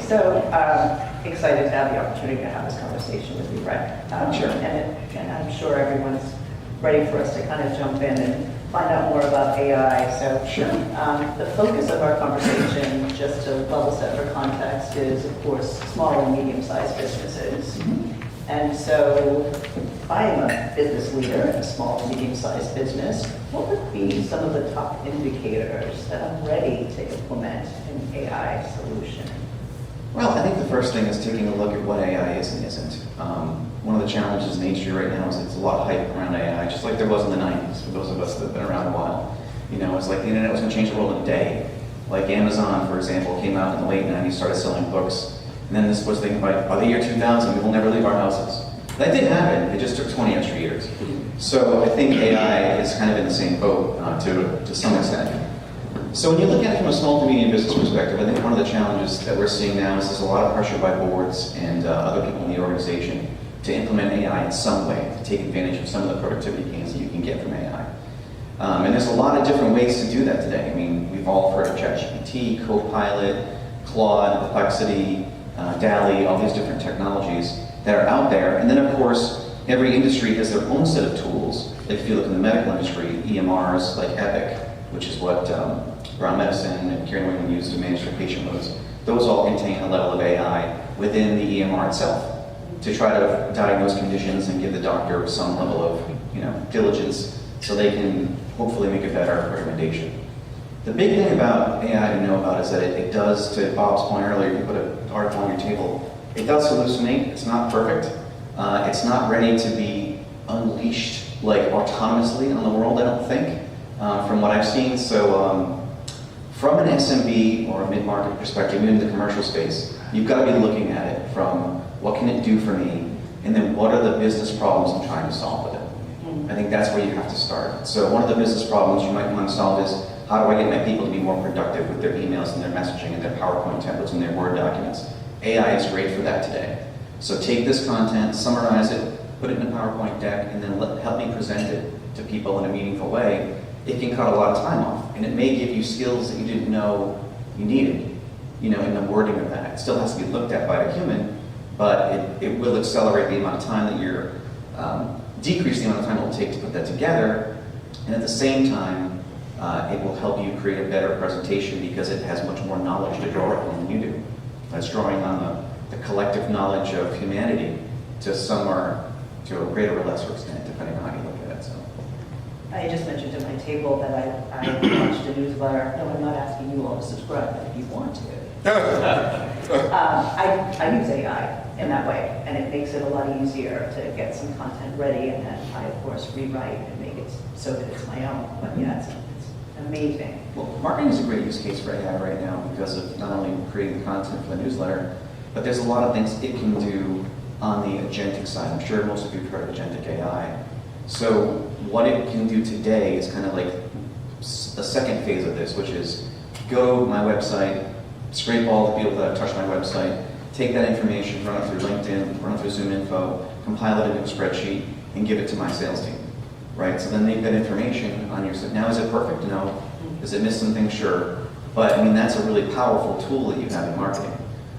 So excited to have the opportunity to have this conversation with you, Brett. Sure. And I'm sure everyone's ready for us to kind of jump in and find out more about AI. So Sure. The focus of our conversation, just to level set for context, is of course small and medium-sized businesses. And so I am a business leader in a small and medium-sized business. What would be some of the top indicators that I'm ready to implement an AI solution? Well, I think the first thing is taking a look at what AI is and isn't. One of the challenges in the industry right now is it's a lot of hype around AI, just like there was in the 90s for those of us that have been around a while. You know, it's like the internet was going to change the world in a day. Like Amazon, for example, came out in the late 90s, started selling books. And then this was thinking by the year 2000, we will never leave our houses. That didn't happen. It just took 20 extra years. So I think AI is kind of in the same boat to some extent. So when you look at it from a small to medium business perspective, I think one of the challenges that we're seeing now is there's a lot of pressure by boards and other people in the organization to implement AI in some way, to take advantage of some of the productivity gains that you can get from AI. And there's a lot of different ways to do that today. I mean, we've all heard of ChatGPT, Copilot, Claude, Perplexity, DALL-E, all these different technologies that are out there. And then of course, every industry has their own set of tools. Like if you look in the medical industry, EMRs like Epic, which is what Brown Medicine and Karen Wayman use to manage their patient loads. Those all contain a level of AI within the EMR itself to try to diagnose conditions and give the doctor some level of diligence so they can hopefully make a better recommendation. The big thing about AI to know about is that it does, to Bob's point earlier, if you put an article on your table, it does hallucinate. It's not perfect. It's not ready to be unleashed like autonomously on the world, I don't think, from what I've seen. So from an SMB or a mid-market perspective, even in the commercial space, you've got to be looking at it from what can it do for me, and then what are the business problems I'm trying to solve with it. I think that's where you have to start. So one of the business problems you might want to solve is, how do I get my people to be more productive with their emails and their messaging and their PowerPoint templates and their Word documents? AI is great for that today. So take this content, summarize it, put it in a PowerPoint deck, and then help me present it to people in a meaningful way. It can cut a lot of time off, and it may give you skills that you didn't know you needed, in the wording of that. It still has to be looked at by a human, but it will accelerate the amount of time that you're, decrease the amount of time it will take to put that together, and at the same time, it will help you create a better presentation because it has much more knowledge to draw upon than you do. That's drawing on the collective knowledge of humanity to a greater or lesser extent, depending on how you look at it. So. I just mentioned at my table that I launched a newsletter. No, I'm not asking you all to subscribe, but if you want to. I use AI in that way, and it makes it a lot easier to get some content ready, and then I, of course, rewrite and make it so that it's my own. But yeah, it's amazing. Well, marketing is a great use case for AI right now because of not only creating the content for the newsletter, but there's a lot of things it can do on the agentic side. I'm sure most of you have heard of agentic AI. So what it can do today is kind of like a second phase of this, which is go to my website, scrape all the people that have touched my website, take that information, run it through LinkedIn, run it through Zoom Info, compile it into a spreadsheet, and give it to my sales team. Right? So then they've got information on your site. Now, is it perfect? No. Does it miss something? Sure. But I mean, that's a really powerful tool that you have in marketing.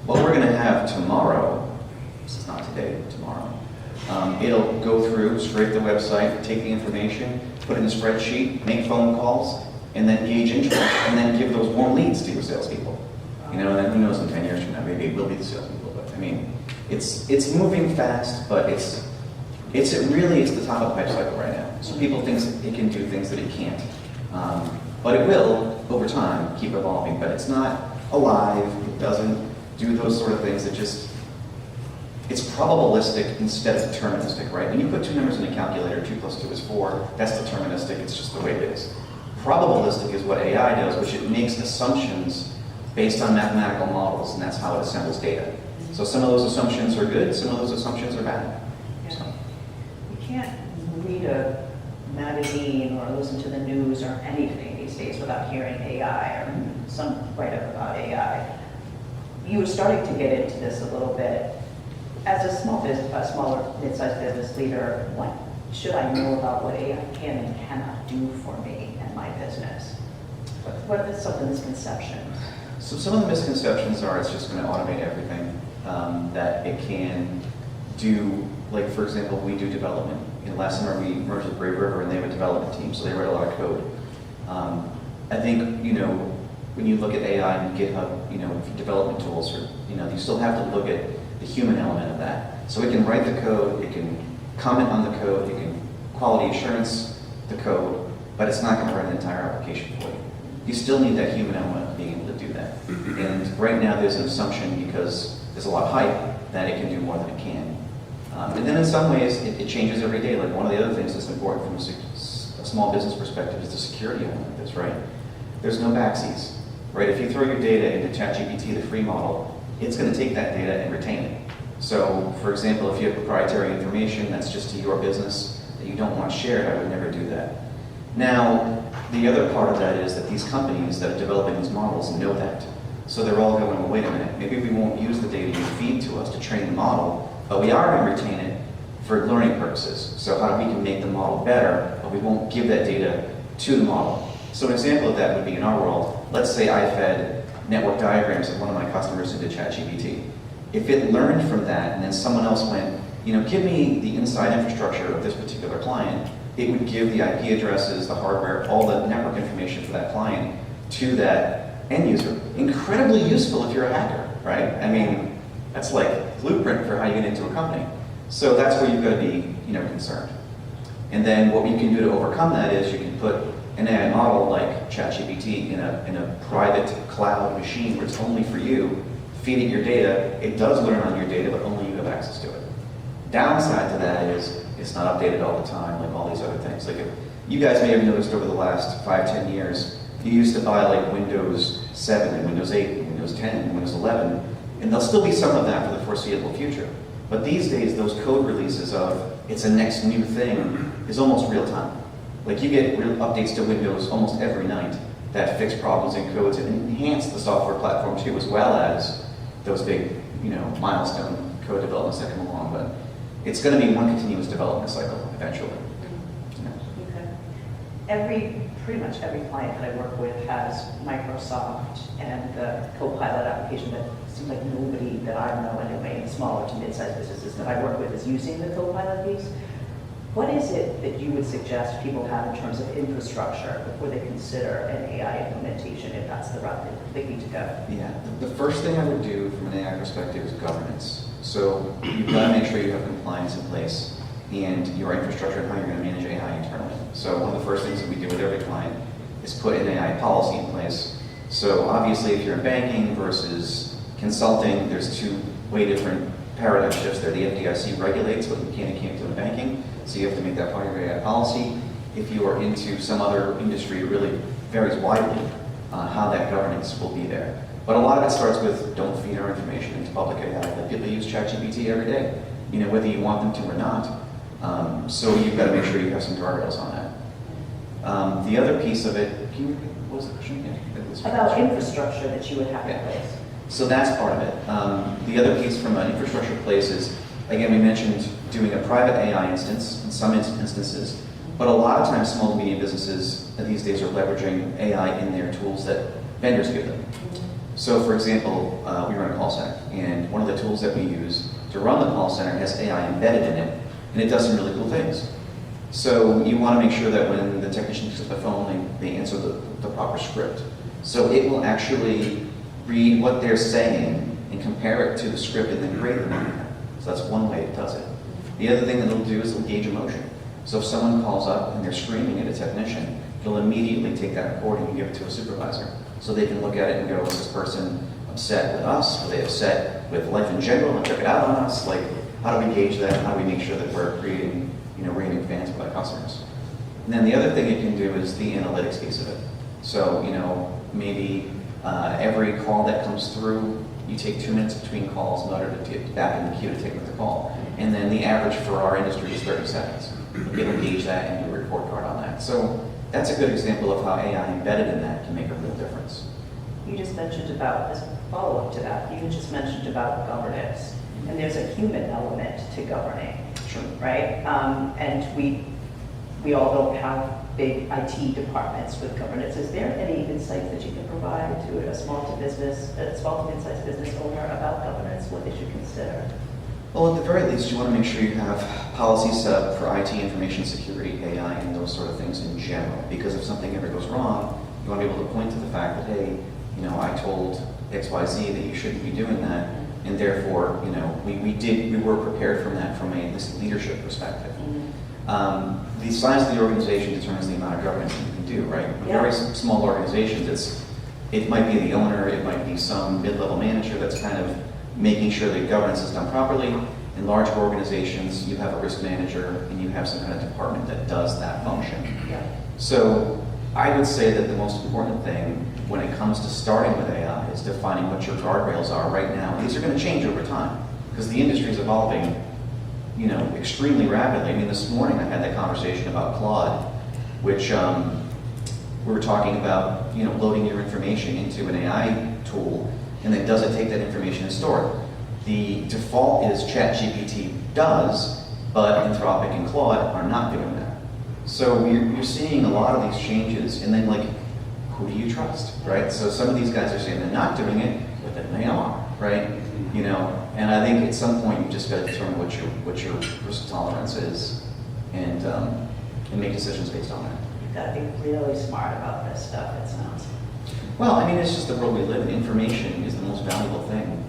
What we're going to have tomorrow, this is not today, but tomorrow, it'll go through, scrape the website, take the information, put it in a spreadsheet, make phone calls, and then gauge interest, and then give those warm leads to your salespeople. And then who knows in 10 years from now, maybe it will be the salespeople. But I mean, it's moving fast, but it's really the top of the pipe cycle right now. So people think it can do things that it can't. But it will, over time, keep evolving. But it's not alive. It doesn't do those sort of things. It's probabilistic instead of deterministic, right? When you put two numbers in a calculator, 2 + 2 is 4, that's deterministic. It's just the way it is. Probabilistic is what AI does, which it makes assumptions based on mathematical models, and that's how it assembles data. So some of those assumptions are good, some of those assumptions are bad. Yeah. So. You can't read a magazine or listen to the news or anything these days without hearing AI or some write-up about AI. You were starting to get into this a little bit. As a smaller mid-sized business leader, what should I know about what AI can and cannot do for me and my business? What are some of the misconceptions? So some of the misconceptions are it's just going to automate everything, that it can do, like for example, we do development. Last summer we merged with Brave River and they have a development team, so they write a lot of code. I think, when you look at AI and GitHub, development tools, or, you still have to look at the human element of that. So it can write the code, it can comment on the code, it can quality assurance the code, but it's not going to run an entire application for you. You still need that human element of being able to do that. And right now there's an assumption, because there's a lot of hype, that it can do more than it can. And then in some ways, it changes every day. Like one of the other things that's important from a small business perspective is the security element of this, right? There's no backseas, right? If you throw your data into ChatGPT, the free model, it's going to take that data and retain it. So, for example, if you have proprietary information that's just to your business that you don't want shared, I would never do that. Now, the other part of that is that these companies that are developing these models know that. So they're all going, well, wait a minute, maybe we won't use the data you feed to us to train the model, but we are going to retain it for learning purposes. So how we can make the model better, but we won't give that data to the model. So an example of that would be in our world, let's say I fed network diagrams of one of my customers into ChatGPT. If it learned from that and then someone else went, give me the inside infrastructure of this particular client, it would give the IP addresses, the hardware, all the network information for that client to that end user. Incredibly useful if you're a hacker, right? I mean, that's like blueprint for how you get into a company. So that's where you've got to be, concerned. And then what you can do to overcome that is you can put an AI model like ChatGPT in a private cloud machine where it's only for you, feed it your data. It does learn on your data, but only you have access to it. Downside to that is it's not updated all the time, like all these other things. Like you guys may have noticed over the last 5-10 years, you used to buy like Windows 7 and Windows 8 and Windows 10 and Windows 11, and there'll still be some of that for the foreseeable future. But these days, those code releases of it's a next new thing is almost real time. Like you get real updates to Windows almost every night that fix problems in codes and enhance the software platform too, as well as those big, milestone code developments that come along. But it's going to be one continuous development cycle eventually. Okay. Pretty much every client that I work with has Microsoft and the Copilot application that seems like nobody that I know anyway, in smaller to mid-sized businesses that I work with is using the Copilot piece. What is it that you would suggest people have in terms of infrastructure before they consider an AI implementation, if that's the route that they need to go? Yeah, the first thing I would do from an AI perspective is governance. So you've got to make sure you have compliance in place and your infrastructure and how you're going to manage AI internally. So one of the first things that we do with every client is put an AI policy in place. So obviously if you're in banking versus consulting, there's two way different paradigm shifts there. The FDIC regulates what you can and can't do in banking, so you have to make that part of your AI policy. If you are into some other industry, it really varies widely how that governance will be there. But a lot of it starts with don't feed our information into public AI. Like people use ChatGPT every day, whether you want them to or not. So you've got to make sure you have some guardrails on that. The other piece of it, what was the question again? About infrastructure that you would have in place. So that's part of it. The other piece from an infrastructure place is, again, we mentioned doing a private AI instance in some instances, but a lot of times small to medium businesses these days are leveraging AI in their tools that vendors give them. So for example, we run a call center, and one of the tools that we use to run the call center has AI embedded in it, and it does some really cool things. So you want to make sure that when the technician picks up the phone, they answer the proper script. So it will actually read what they're saying and compare it to the script and then grade them. So that's one way it does it. The other thing that it'll do is it'll gauge emotion. So if someone calls up and they're screaming at a technician, it'll immediately take that recording and give it to a supervisor. So they can look at it and go, is this person upset with us? Are they upset with life in general and check it out on us? Like, how do we gauge that? How do we make sure that we're creating, raving fans with our customers? And then the other thing it can do is the analytics piece of it. So, maybe every call that comes through, you take 2 minutes between calls in order to get back in the queue to take another call. And then the average for our industry is 30 seconds. It'll gauge that and do a report card on that. So that's a good example of how AI embedded in that can make a real difference. You just mentioned about, as a follow-up to that, you just mentioned about governance. And there's a human element to governing, Sure. right? And we all don't have big IT departments with governance. Is there any insights that you can provide to a small to mid-sized business owner about governance, what they should consider? Well, at the very least, you want to make sure you have policies set up for IT, information security, AI, and those sort of things in general. Because if something ever goes wrong, you want to be able to point to the fact that, hey, I told XYZ that you shouldn't be doing that, and therefore, we were prepared from that from a leadership perspective. The size of the organization determines the amount of governance that you can do, right? Yeah. Very small organizations, it might be the owner, it might be some mid-level manager that's kind of making sure that governance is done properly. In larger organizations, you have a risk manager and you have some kind of department that does that function. Yeah. So I would say that the most important thing when it comes to starting with AI is defining what your guardrails are right now. And these are going to change over time because the industry is evolving, extremely rapidly. I mean, this morning I had that conversation about Claude, which we were talking about, loading your information into an AI tool, and then does it take that information and store it? The default is ChatGPT does, but Anthropic and Claude are not doing that. So you're seeing a lot of these changes, and then who do you trust, right? So some of these guys are saying they're not doing it, but then they are, right? And I think at some point you just got to determine what your risk tolerance is, and make decisions based on that. You've got to be really smart about this stuff, it sounds. Well, I mean, it's just the world we live in. Information is the most valuable thing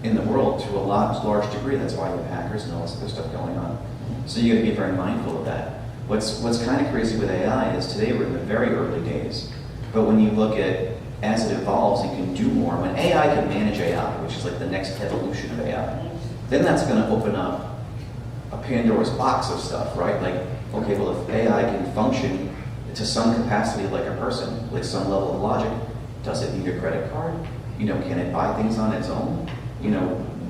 in the world to a large degree. That's why you have hackers and all this other stuff going on. So you got to be very mindful of that. What's kind of crazy with AI is today we're in the very early days, but when you look at as it evolves, it can do more. When AI can manage AI, which is like the next evolution of AI, then that's going to open up a Pandora's box of stuff, right? Like, okay, well, if AI can function to some capacity like a person, like some level of logic, does it need a credit card? Can it buy things on its own?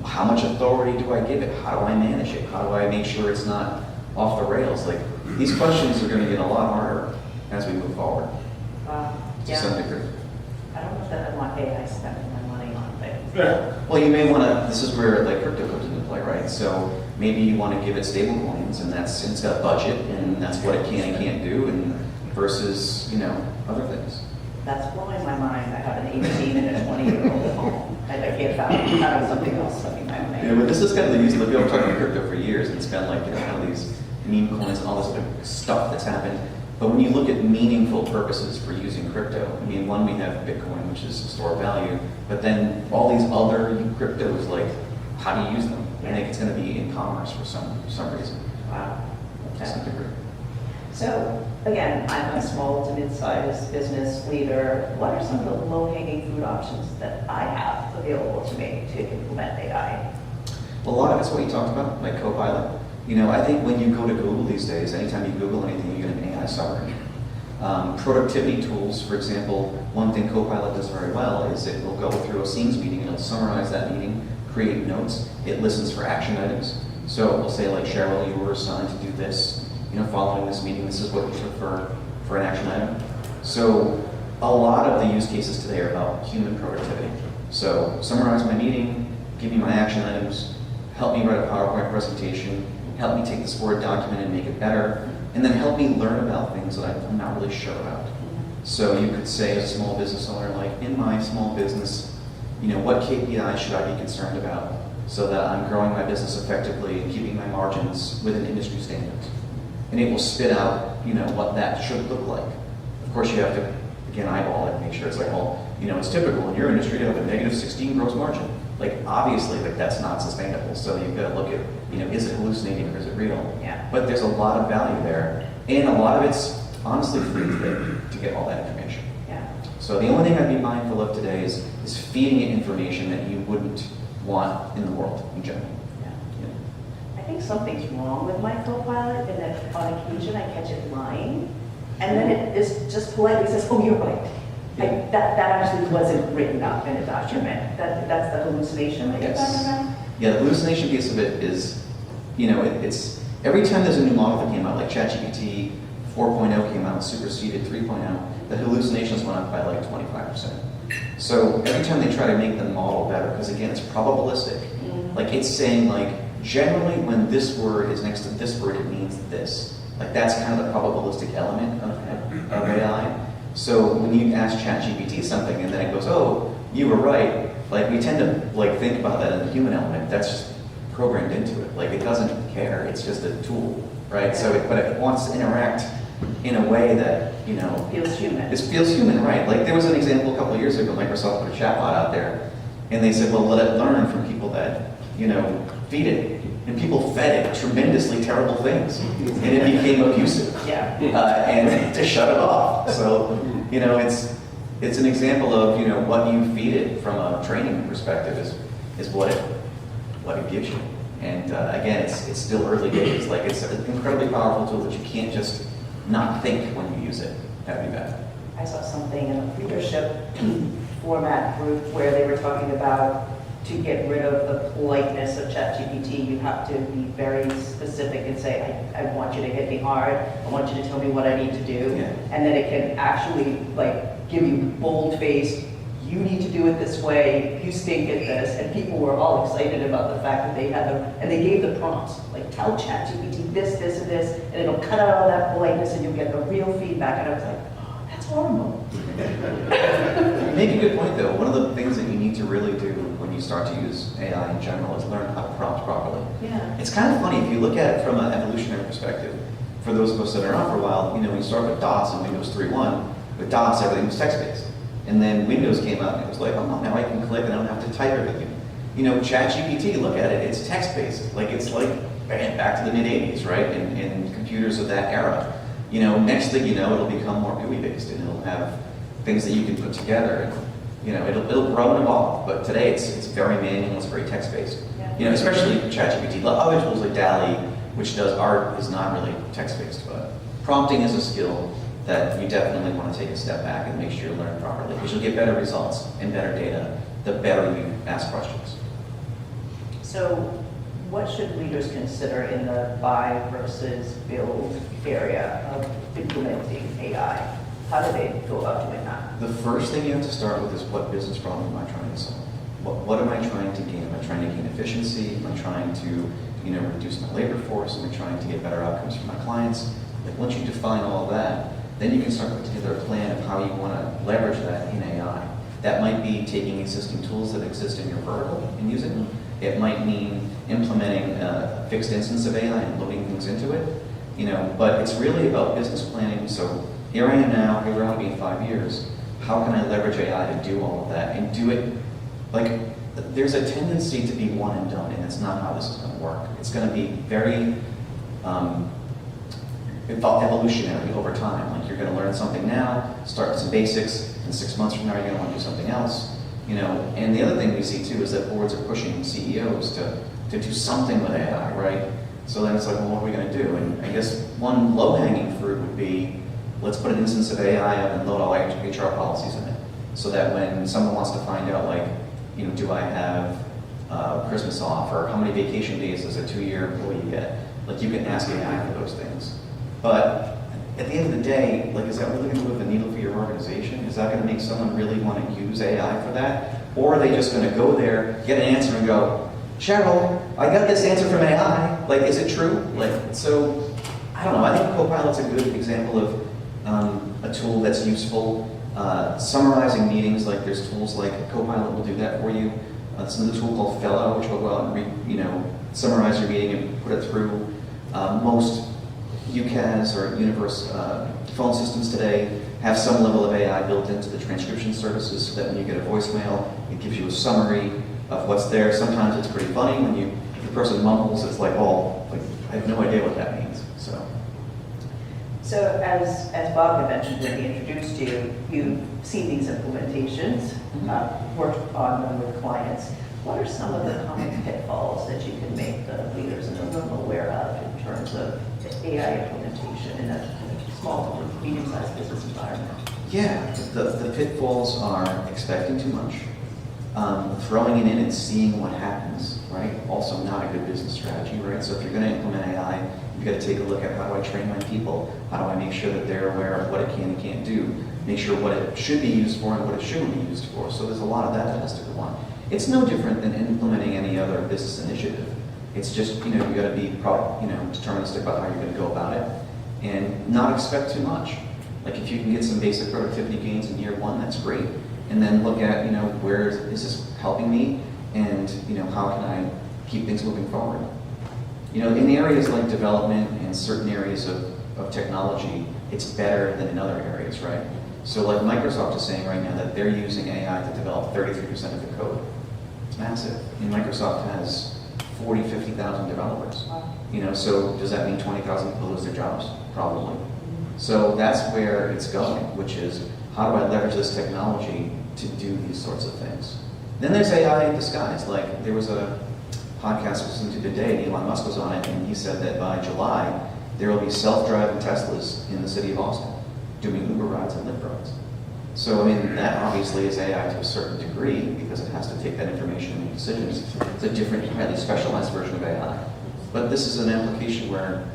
How much authority do I give it? How do I manage it? How do I make sure it's not off the rails? Like, these questions are going to get a lot harder as we move forward. To some degree. I don't know if I want AI spending my money on things. Well, you may want to, this is where crypto comes into play, right? So maybe you want to give it stable coins, and it's got a budget, and that's what it can and can't do, and versus, other things. That's blowing my mind. I have an 18 and a 20-year-old at home. I can't fathom something else stuffing my money. Yeah, but this is kind of the use. We've been talking about crypto for years, and it's been kind of these meme coins and all this other stuff that's happened. But when you look at meaningful purposes for using crypto, I mean, one, we have Bitcoin, which is a store of value, but then all these other cryptos, how do you use them? I think it's going to be in commerce for some reason. Wow. To some degree. So, again, I'm a small to mid-sized business leader. What are some of the low-hanging fruit options that I have available to me to implement AI? Well, a lot of it's what you talked about, like Copilot. I think when you go to Google these days, anytime you Google anything, you get an AI summary. Productivity tools, for example, one thing Copilot does very well is it will go through a Scenes meeting and it'll summarize that meeting, create notes. It listens for action items. So it will say, Cheryl, you were assigned to do this. Following this meeting, this is what we took for an action item. So a lot of the use cases today are about human productivity. So summarize my meeting, give me my action items, help me write a PowerPoint presentation, help me take this Word document and make it better, and then help me learn about things that I'm not really sure about. So you could say as a small business owner, in my small business, what KPI should I be concerned about so that I'm growing my business effectively and keeping my margins within industry standards? And it will spit out, what that should look like. Of course, you have to, again, eyeball it and make sure it's it's typical in your industry to have a negative 16 gross margin. Obviously, that's not sustainable. So you've got to look at, is it hallucinating or is it real? Yeah. But there's a lot of value there. And a lot of it's honestly free to get all that information. Yeah. So the only thing I'd be mindful of today is feeding it information that you wouldn't want in the world in general. I think something's wrong with my Copilot in that on occasion I catch it lying, and then it is just politely says, "Oh, you're right." That actually wasn't written up in a document. That's the hallucination that you're talking about? Yeah, the hallucination piece of it is, it's every time there's a new model that came out, like ChatGPT 4.0 came out, superseded 3.0, the hallucinations went up by 25%. So every time they try to make the model better, because again, it's probabilistic. It's saying generally when this word is next to this word, it means this. Like that's kind of the probabilistic element of AI. So when you ask ChatGPT something and then it goes, oh, you were right, like we tend to like think about that in the human element. That's just programmed into it. Like it doesn't care. It's just a tool, right? So, but it wants to interact in a way that, you know, Feels human. it feels human, right? Like there was an example a couple of years ago, Microsoft put a chatbot out there, and they said, well, let it learn from people that, you know, feed it. And people fed it tremendously terrible things, and it became abusive. Yeah. And to shut it off. So, you know, it's an example of, you know, what you feed it from a training perspective is what it gives you. And again, it's still early days. Like it's an incredibly powerful tool that you can't just not think when you use it. That'd be bad. I saw something in a leadership format group where they were talking about to get rid of the politeness of ChatGPT, you have to be very specific and say, I want you to hit me hard, I want you to tell me what I need to do. Yeah. And then it can actually like give you bold-faced, you need to do it this way, you stink at this, and people were all excited about the fact that they had them, and they gave the prompts, like tell ChatGPT this, this, and this, and it'll cut out all that politeness and you'll get the real feedback. And I was like, oh, that's horrible. You make a good point though. One of the things that you need to really do when you start to use AI in general is learn how to prompt properly. Yeah. It's kind of funny if you look at it from an evolutionary perspective. For those of us that are around for a while, you know, when you start with DOS and Windows 3.1, with DOS everything was text-based. And then Windows came out and it was like, oh, now I can click and I don't have to type everything. You know, ChatGPT, look at it, it's text-based. Like it's like, bam, back to the mid-80s, right? In computers of that era. You know, next thing you know, it'll become more GUI-based and it'll have things that you can put together. And, you know, it'll grow and evolve. But today it's very manual, it's very text-based. Yeah. You know, especially ChatGPT. Other tools like DALL-E, which does art, is not really text-based. But prompting is a skill that you definitely want to take a step back and make sure you learn properly. Because you'll get better results and better data the better you ask questions. So what should leaders consider in the buy versus build area of implementing AI? How do they go about doing that? The first thing you have to start with is what business problem am I trying to solve? What am I trying to gain? Am I trying to gain efficiency? Am I trying to, you know, reduce my labor force? Am I trying to get better outcomes for my clients? Like once you define all of that, then you can start to put together a plan of how you want to leverage that in AI. That might be taking existing tools that exist in your vertical and using them. It might mean implementing a fixed instance of AI and loading things into it. You know, but it's really about business planning. So here I am now, here I'll be in 5 years. How can I leverage AI to do all of that and do it? Like, there's a tendency to be one and done, and that's not how this is going to work. It's going to be very evolutionary over time. Like you're going to learn something now, start with some basics, and 6 months from now you're going to want to do something else. You know, and the other thing we see too is that boards are pushing CEOs to do something with AI, right? So then it's like, well, what are we going to do? And I guess one low-hanging fruit would be, let's put an instance of AI up and load all HR policies in it, so that when someone wants to find out, like, you know, do I have Christmas off, or how many vacation days does a 2-year employee get? Like you can ask AI for those things. But at the end of the day, like, is that really going to move the needle for your organization? Is that going to make someone really want to use AI for that? Or are they just going to go there, get an answer, and go, Cheryl, I got this answer from AI. Like, is it true? Like, so, I don't know. I think Copilot's a good example of a tool that's useful. Summarizing meetings, like there's tools like Copilot will do that for you. There's another tool called Fellow, which will go out and summarize your meeting and put it through. Most UCAS or universe phone systems today have some level of AI built into the transcription services, so that when you get a voicemail, it gives you a summary of what's there. Sometimes it's pretty funny when if the person mumbles, it's like, well, like, I have no idea what that means. So as Bob had mentioned when he introduced you, you've seen these implementations, worked on them with clients. What are some of the common pitfalls that you can make the leaders in the room aware of in terms of AI implementation in a small to medium-sized business environment? Yeah, the pitfalls are expecting too much, throwing it in and seeing what happens, right? Also not a good business strategy, right? So if you're going to implement AI, you've got to take a look at, how do I train my people? How do I make sure that they're aware of what it can and can't do? Make sure what it should be used for and what it shouldn't be used for. So there's a lot of that has to go on. It's no different than implementing any other business initiative. It's just, you got to be deterministic about how you're going to go about it. and not expect too much. Like if you can get some basic productivity gains in year one, that's great. And then look at, where is this helping me? And, how can I keep things moving forward? In areas like development and certain areas of technology, it's better than in other areas, right? So like Microsoft is saying right now that they're using AI to develop 33% of the code. It's massive. And Microsoft has 40, 50,000 developers. Wow. So does that mean 20,000 people lose their jobs? Probably. So that's where it's going, which is how do I leverage this technology to do these sorts of things? Then there's AI in disguise. Like there was a podcast I was listening to today, and Elon Musk was on it, and he said that by July, there will be self-driving Teslas in the city of Austin doing Uber rides and Lyft rides. So, that obviously is AI to a certain degree because it has to take that information and make decisions. It's a different, highly specialized version of AI. But this is an application where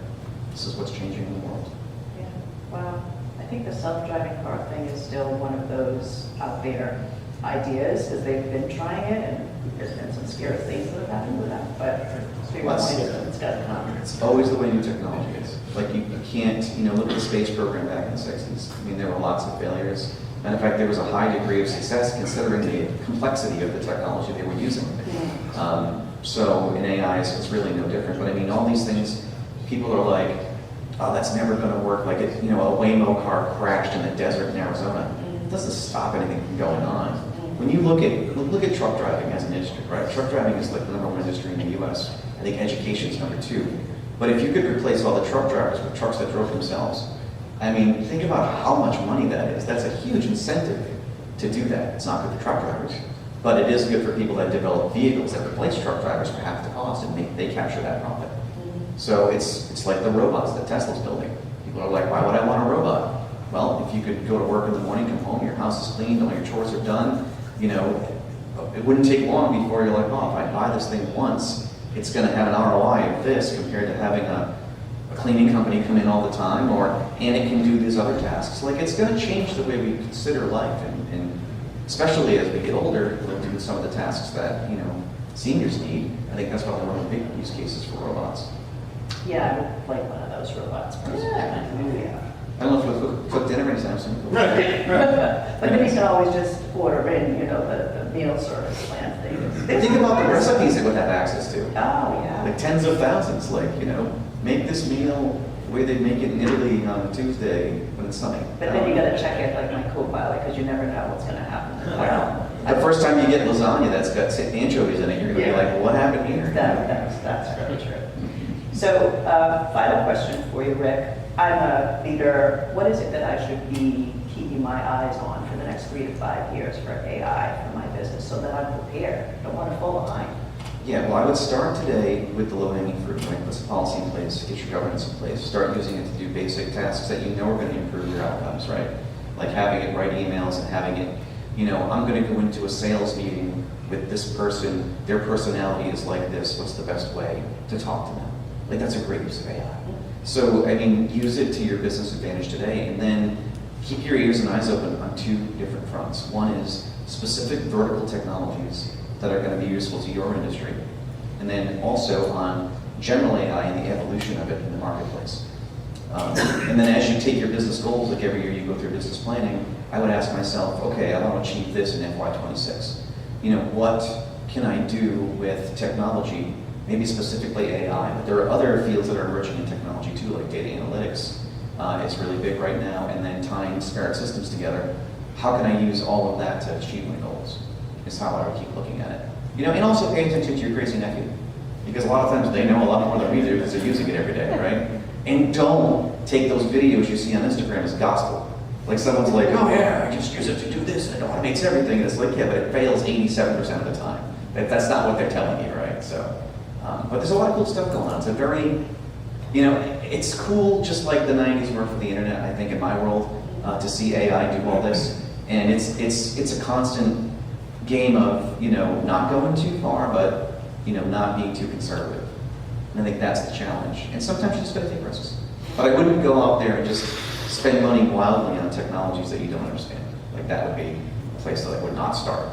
this is what's changing the world. Yeah, wow. I think the self-driving car thing is still one of those out there ideas, because they've been trying it, and there's been some scary things that have happened with that, but it's got to come. It's always the way new technology is. Like you can't, look at the space program back in the 60s. There were lots of failures. And in fact, there was a high degree of success considering the complexity of the technology they were using. So in AI, it's really no different. But all these things, people are like, oh, that's never going to work. Like, a Waymo car crashed in the desert in Arizona. It doesn't stop anything from going on. When you look at truck driving as an industry, right? Truck driving is like the #1 industry in the U.S. I think education is #2. But if you could replace all the truck drivers with trucks that drove themselves, think about how much money that is. That's a huge incentive to do that. It's not good for truck drivers, but it is good for people that develop vehicles that replace truck drivers for half the cost, and they capture that profit. So it's like the robots that Tesla's building. People are like, why would I want a robot? Well, if you could go to work in the morning, come home, your house is cleaned, all your chores are done, it wouldn't take long before you're like, oh, if I buy this thing once, it's going to have an ROI of this compared to having a cleaning company come in all the time, and it can do these other tasks. Like, it's going to change the way we consider life, and especially as we get older, we'll do some of the tasks that, seniors need. I think that's probably one of the big use cases for robots. Yeah, I would like one of those robots personally. Yeah. I don't know if we'll cook dinner anytime soon. But then you can always just order in, the meal service plan thing. Think about the recipes it would have access to. Oh, yeah. Like tens of thousands, make this meal the way they make it in Italy on Tuesday when it's sunny. But then you gotta check it like my co-pilot, because you never know what's gonna happen. Well, the first time you get lasagna that's got anchovies in it, you're gonna be like, well, what happened here? That's very true. So, final question for you, Rick. I'm a leader. What is it that I should be keeping my eyes on for the next 3 to 5 years for AI for my business so that I'm prepared? I don't want to fall behind. Yeah, well, I would start today with the low-hanging fruit, right? Put some policy in place, get your governance in place, start using it to do basic tasks that are going to improve your outcomes, right? Like having it write emails and having it, I'm going to go into a sales meeting with this person, their personality is like this, what's the best way to talk to them? Like, that's a great use of AI. So, use it to your business advantage today, and then keep your ears and eyes open on 2 different fronts. One is specific vertical technologies that are going to be useful to your industry, and then also on general AI and the evolution of it in the marketplace. And then as you take your business goals, like every year you go through business planning, I would ask myself, okay, I want to achieve this in FY26. What can I do with technology? Maybe specifically AI, but there are other fields that are emerging in technology too, like data analytics is really big right now, and then tying disparate systems together. How can I use all of that to achieve my goals? Is how I would keep looking at it. And also pay attention to your crazy nephew, because a lot of times they know a lot more than we do because they're using it every day, right? And don't take those videos you see on Instagram as gospel. Like someone's like, oh yeah, I just use it to do this and it automates everything. And it's like, yeah, but it fails 87% of the time. That's not what they're telling you, right? So. But there's a lot of cool stuff going on. It's a very, it's cool just like the 90s were for the internet, I think, in my world, to see AI do all this. And it's a constant game of, not going too far, but, not being too conservative. And I think that's the challenge. And sometimes you just gotta take risks. But I wouldn't go out there and just spend money wildly on technologies that you don't understand. Like that would be a place that I would not start.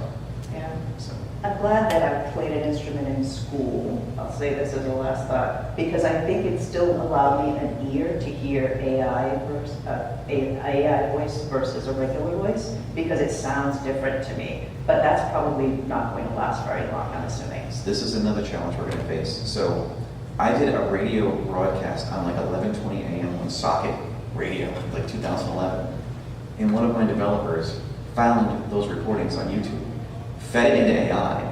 Yeah. So, I'm glad that I've played an instrument in school. I'll say this as a last thought, because I think it still allowed me an ear to hear AI voice versus a regular voice, because it sounds different to me. But that's probably not going to last very long, I'm assuming. this is another challenge we're going to face. So I did a radio broadcast on like 11:20 a.m. on Socket Radio, like 2011. And one of my developers found those recordings on YouTube, fed it into AI.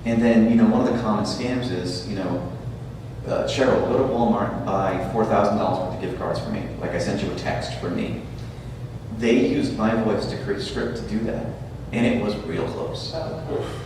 And then, one of the common scams is, Cheryl, go to Walmart and buy $4,000 worth of gift cards for me. Like I sent you a text from me. They used my voice to create a script to do that. And it was real close.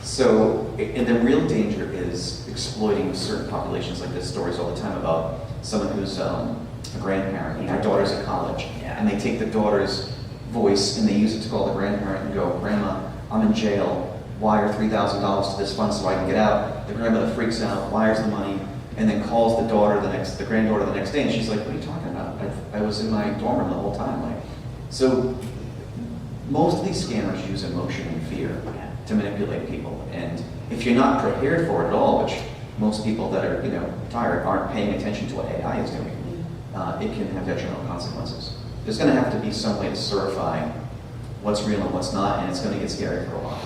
So, and the real danger is exploiting certain populations, like there's stories all the time about someone who's a grandparent and their daughter's at college. Yeah. And they take the daughter's voice and they use it to call the grandparent and go, Grandma, I'm in jail. Wire $3,000 to this fund so I can get out. The grandmother freaks out, wires the money, and then calls the granddaughter the next day, and she's like, what are you talking about? I was in my dorm room the whole time. So most of these scammers use emotion and fear to manipulate people. And if you're not prepared for it at all, which most people that are tired aren't paying attention to what AI is doing, it can have detrimental consequences. There's going to have to be some way to certify what's real and what's not, and it's going to get scary for a while.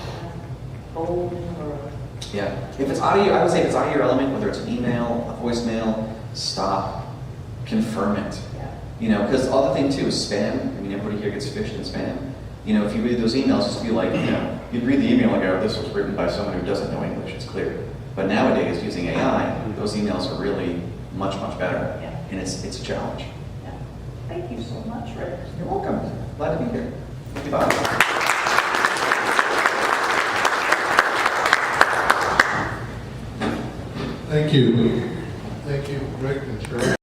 Yeah. If it's audio, I would say if it's out of your element, whether it's an email, a voicemail, stop, confirm it. Because the other thing too is spam. I mean, everybody here gets phished in spam. If you read those emails, just be like, you'd read the email and go, this was written by someone who doesn't know English, it's clear. But nowadays, using AI, those emails are really much, much better. And it's a challenge. Yeah. Thank you so much, Rick. You're welcome. Glad to be here. Goodbye. Thank you. Thank you, Rick and Cheryl.